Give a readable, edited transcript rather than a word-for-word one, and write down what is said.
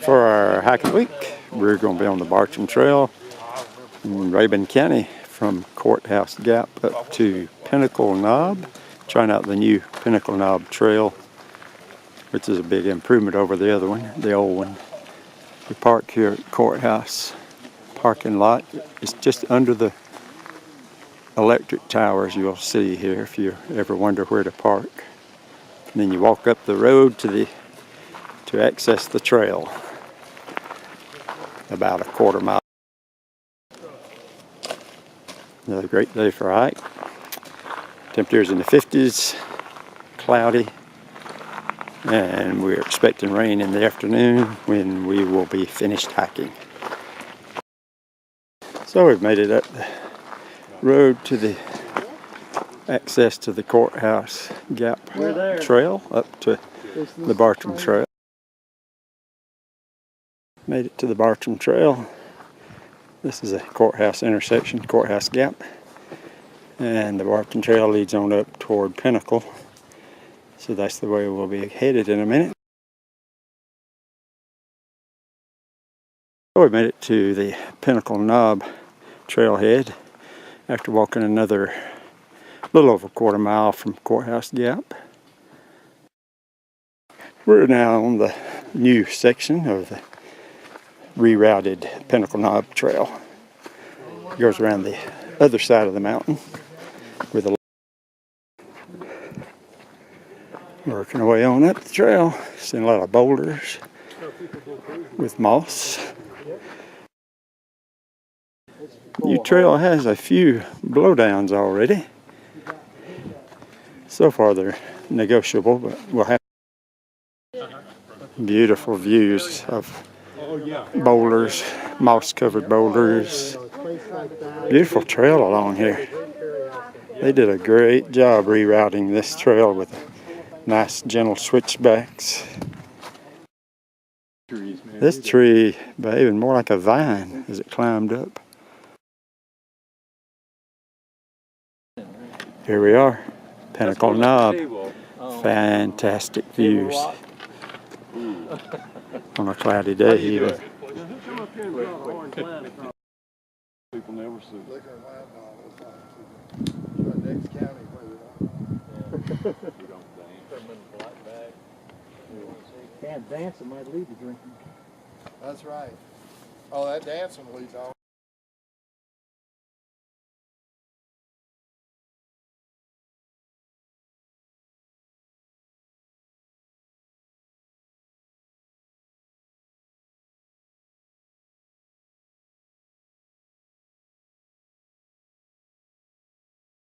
For our hiking week, we're going to be on the Bartram Trail in Rabun County from Courthouse Gap up to Pinnacle Knob, trying out the new Pinnacle Knob Trail, which is a big improvement over the other one, the old one. We park here at Courthouse parking lot. It's just under the electric towers you'll see here if you ever wonder where to park. And then you walk up the road to access the trail, about a quarter mile. Another great day for a hike. Temperatures in the 50s, cloudy, and we're expecting rain in the afternoon when we will be finished hiking. So we've made it up the road to the access to the Courthouse Gap Trail up to the Bartram Trail. Made it to the Bartram Trail. This is a courthouse intersection, Courthouse Gap. And the Bartram Trail leads on up toward Pinnacle. So that's the way we'll be headed in a minute. So we made it to the Pinnacle Knob Trailhead after walking another little over a quarter mile from Courthouse Gap. We're now on the new section of the rerouted Pinnacle Knob Trail. It goes around the other side of the mountain with a working our way on up the trail. Seeing a lot of boulders with moss. New trail has a few blowdowns already. So far they're negotiable, but we'll have beautiful views of boulders, moss-covered boulders. Beautiful trail along here. They did a great job rerouting this trail with nice gentle switchbacks. This tree behaving more like a vine as it climbed up. Here we are, Pinnacle Knob. Fantastic views on a cloudy day even. People never see. Can't dance, it might lead to drinking. That's right. Oh, that dancing leads on.